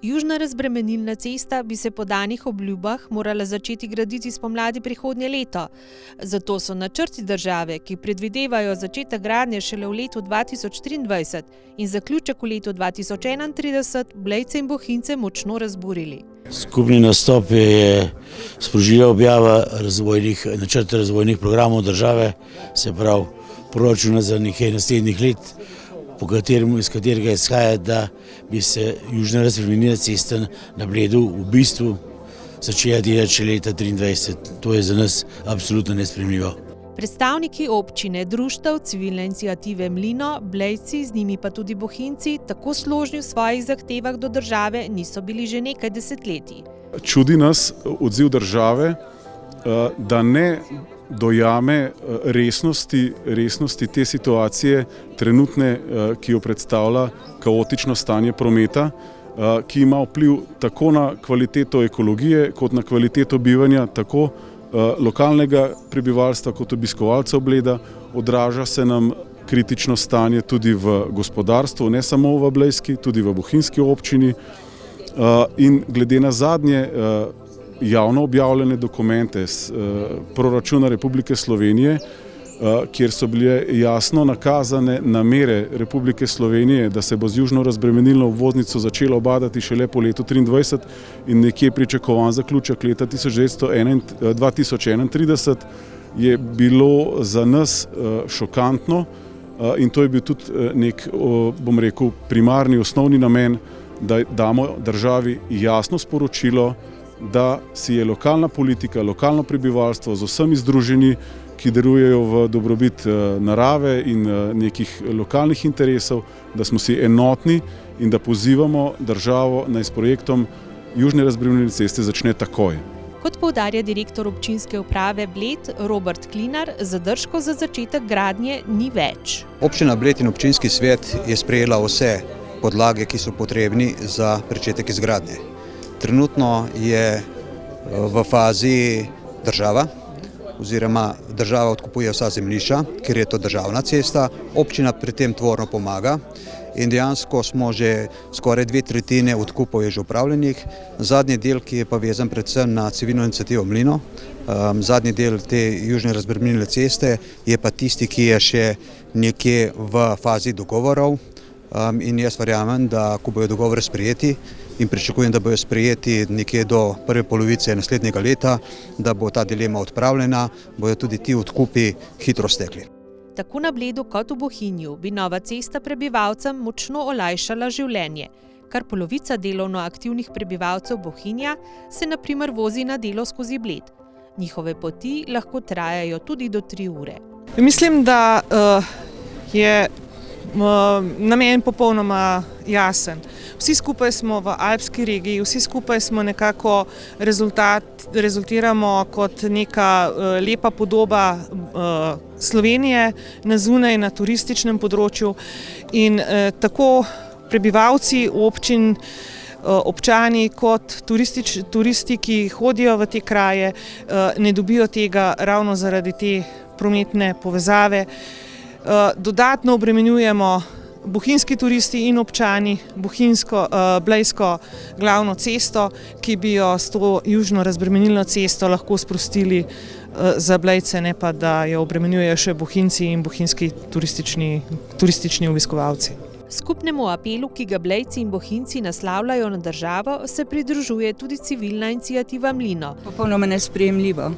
Južna razbremenilna cesta bi se po danih obljubah morala začeti graditi spomladi prihodnje leto. Zato so načrti države, ki predvidevajo začetek gradnje šele v letu 2023 in zaključek v letu 2031, Blejce in Bohinjce močno razburili. Skupni nastop je sprožila objava načrta razvojnih programov države, se pravi proračuna za nekaj naslednjih let, iz katerega izhaja, da bi se južna razbremenilna cesta na Bledu v bistvu začela delati še leta 2023. To je za nas absolutno nesprejemljivo. Predstavniki občine, društev, civilne iniciative Mlino, Blejci, z njimi pa tudi Bohinjci, tako složni v svojih zahtevah do države niso bili že nekaj desetletij. Čudi nas odziv države, da ne dojame resnosti te situacije trenutne, ki jo predstavlja kaotično stanje prometa, ki ima vpliv tako na kvaliteto ekologije kot na kvaliteto bivanja tako lokalnega prebivalstva kot obiskovalcev Bleda. Odraža se nam kritično stanje tudi v gospodarstvu, ne samo v blejski, tudi v bohinjski občini. In glede na zadnje javno objavljene dokumente z proračuna Republike Slovenije, kjer so bile jasno nakazane namere Republike Slovenije, da se bo z južno razbremenilno obvoznico začelo ubadati šele po letu 2023 in nekje pričakovan zaključek leta 2031, je bilo za nas šokantno in to je bil tudi nek, bom rekel, primarni, osnovni namen, da damo državi jasno sporočilo, da si je lokalna politika, lokalno prebivalstvo z vsemi združenji, ki delujejo v dobrobit narave in nekih lokalnih interesov, da smo si enotni in da pozivamo državo, naj s projektom južne razbremenilne ceste začne takoj. Kot poudarja direktor občinske uprave Bled Robert Klinar, zadržkov za začetek gradnje ni več. Občina Bled in občinski svet je sprejela vse podlage, ki so potrebni za začetek izgradnje. Trenutno je v fazi država, oziroma država odkupuje vsa zemljišča, ker je to državna cesta, občina pri tem tvorno pomaga in dejansko smo že skoraj 2/3 odkupov je že upravljenih. Zadnji del, ki je pa vezan predvsem na civilno iniciativo Mlino, zadnji del te južne razbremenilne ceste je pa tisti, ki je še nekje v fazi dogovorov. In jaz verjamem, da ko bojo dogovori sprejeti in pričakujem, da bojo sprejeti nekje do prve polovice naslednjega leta, da bo ta dilema odpravljena, bojo tudi ti odkupi hitro stekli. Tako na Bledu kot v Bohinju bi nova cesta prebivalcem močno olajšala življenje. Kar polovica delovno aktivnih prebivalcev Bohinja se na primer vozi na delo skozi Bled. Njihove poti lahko trajajo tudi do 3 ure. Mislim, da je namen popolnoma jasen. Vsi skupaj smo v alpski regiji, vsi skupaj smo nekako rezultiramo kot neka lepa podoba Slovenije na zunaj, na turističnem področju in tako prebivalci občin, občani kot turisti, ki hodijo v te kraje, ne dobijo tega ravno zaradi te prometne povezave. Dodatno obremenjujemo bohinjski turisti in občani blejsko glavno cesto, ki bi jo s to južno razbremenilno cesto lahko sprostili za Blejce, ne pa da jo obremenjujejo še Bohinjci in bohinjski turistični obiskovalci. Skupnemu apelu, ki ga Blejci in Bohinjci naslavljajo na državo, se pridružuje tudi civilna iniciativa Mlino. Popolnoma nesprejemljivo.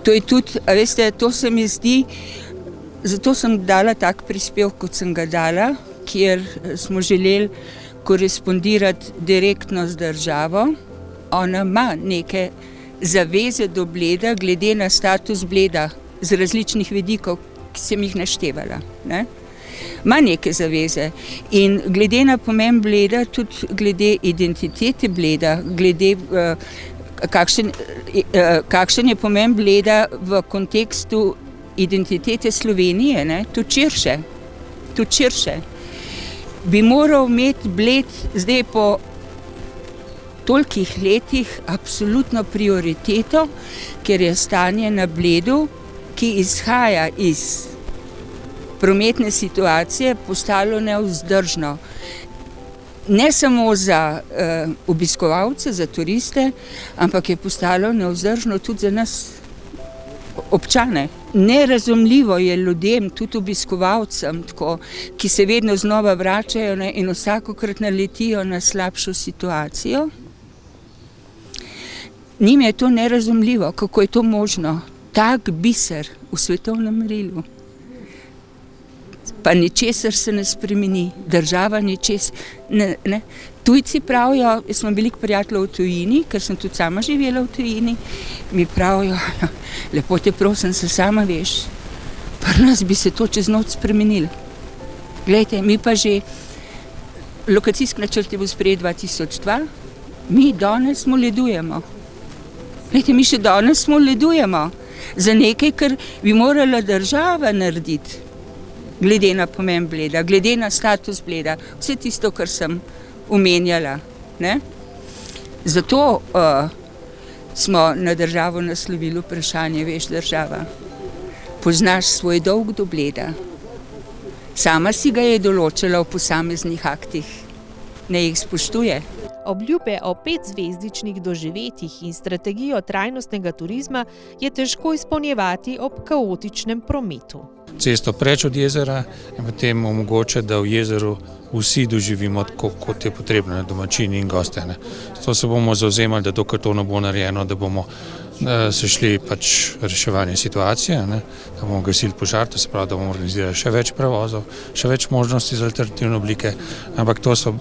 To je tudi, veste, to se mi zdi, zato sem dala tak prispevek, kot sem ga dala, kjer smo želeli korespondirati direktno z državo. Ona ima neke zaveze do Bleda, glede na status Bleda, z različnih vidikov, ki sem jih naštevala. Ne? Ima neke zaveze in glede na pomen Bleda, tudi glede identitete Bleda, glede kakšen je pomen Bleda v kontekstu identitete Slovenije, ne? Tudi širše. Bi moral imeti Bled zdaj po tolikih letih absolutno prioriteto, ker je stanje na Bledu, ki izhaja iz prometne situacije, postalo nevzdržno. ne samo za obiskovalce, za turiste, ampak je postalo nevzdržno tudi za nas občane. Nerazumljivo je ljudem, tudi obiskovalcem, tako, ki se vedno znova vračajo, ne, in vsakokrat naletijo na slabšo situacijo. Njim je to nerazumljivo, kako je to možno. Tak biser v svetovnem merilu. Pa ničesar se ne spremeni, država ničesar ne. Tujci pravijo, jaz sem veliko prijateljev v tujini, ker sem tudi sama živela v tujini, mi pravijo, lepo te prosim, se sama veš, pri nas bi se to čez noč spremenilo. Glejte, mi pa že, lokacijski načrt je bil sprejet 2002, mi danes moledujemo. Glejte, mi še danes moledujemo za nekaj, kar bi morala država narediti. Glede na pomen Bleda, glede na status Bleda, vse tisto, kar sem omenjala. Ne? Zato smo na državo naslovili vprašanje, veš, država, poznaš svoj dolg do Bleda. Sama si ga je določila v posameznih aktih, ne jih spoštuje. Obljube o 5-zvezdičnih doživetjih in strategijo trajnostnega turizma je težko izpolnjevati ob kaotičnem prometu. Cesto preč od jezera in potem omogoča, da v jezeru vsi doživimo tako, kot je potrebno, domačini in goste. Zato se bomo zavzemali, da dokler to ne bo narejeno, da bomo se šli pač reševanje situacije, ne? Da bomo gasili požar, to se pravi, da bomo organizirali še več prevozov, še več možnosti za alternativne oblike, ampak to so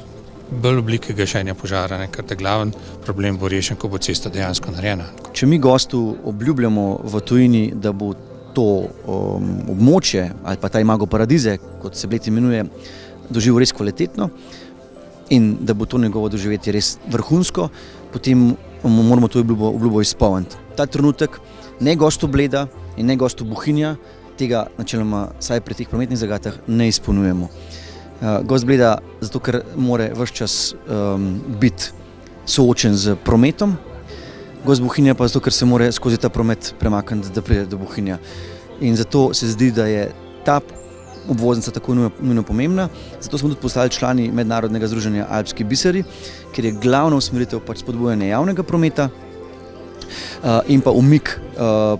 bolj oblike gašenja požara, ker ta glavni problem bo rešen, ko bo cesta dejansko narejena. Če mi gostu obljubljamo v tujini, da bo to območje ali pa ta Imago Paradize, kot se Bled imenuje, doživel res kvalitetno in da bo to njegovo doživetje res vrhunsko, potem moramo to obljubo izpolniti. Ta trenutek ne gostu Bleda in ne gostu Bohinja tega načeloma, saj pri teh prometnih zagatah, ne izpolnjujemo. Gost Bleda zato, ker mora ves čas biti soočen z prometom, gost Bohinja pa zato, ker se mora skozi ta promet premakniti, da pride do Bohinja. In zato se zdi, da je ta obvoznica tako nujno pomembna. Zato smo tudi postali člani Mednarodnega združenja Alpski biseri, ker je glavna usmeritev pač spodbujanje javnega prometa in pa umik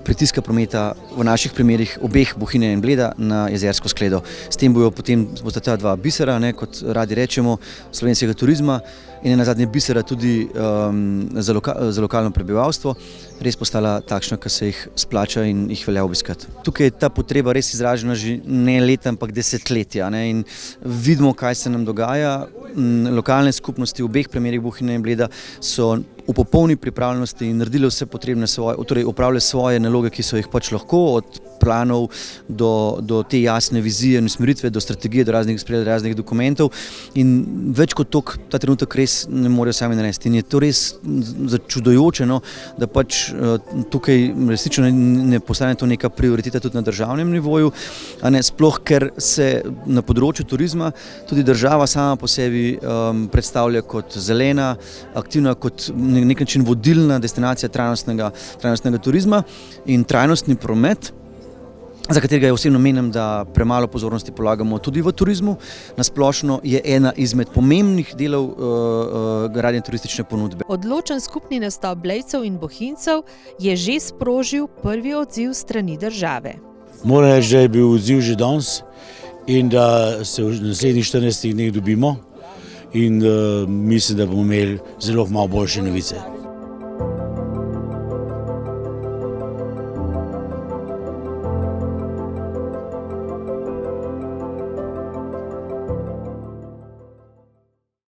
pritiska prometa v naših primerih obeh Bohinja in Bleda na jezersko skledo. S tem bosta ta dva bisera, ne, kot radi rečemo, slovenskega turizma in nenazadnje bisera tudi za lokalno prebivalstvo res postala takšna, ki se jih splača in jih velja obiskati. Tukaj je ta potreba res izražena že ne leta, ampak desetletja, ne, in vidimo, kaj se nam dogaja. Lokalne skupnosti v obeh primerih Bohinja in Bleda so v popolni pripravljenosti in naredile vse potrebne torej opravile svoje naloge, ki so jih pač lahko, od planov do te jasne vizije in usmeritve, do strategije, do raznih dokumentov, in več kot toliko ta trenutek res ne morejo sami narediti. In je to res začudujoče, no, da pač tukaj resnično ne postane to neka prioriteta tudi na državnem nivoju, a ne, sploh ker se na področju turizma tudi država sama po sebi predstavlja kot zelena, aktivna, kot na nek način vodilna destinacija trajnostnega turizma, in trajnostni promet, za katerega osebno menim, da premalo pozornosti polagamo tudi v turizmu, nasplošno je ena izmed pomembnih delov gradnje turistične ponudbe. Odločen skupni nastop Blejcev in Bohinjcev je že sprožil prvi odziv strani države. Moram reči, da je bil odziv že danes in da se v naslednjih 14 dneh dobimo in mislim, da bomo imeli zelo malo boljše novice.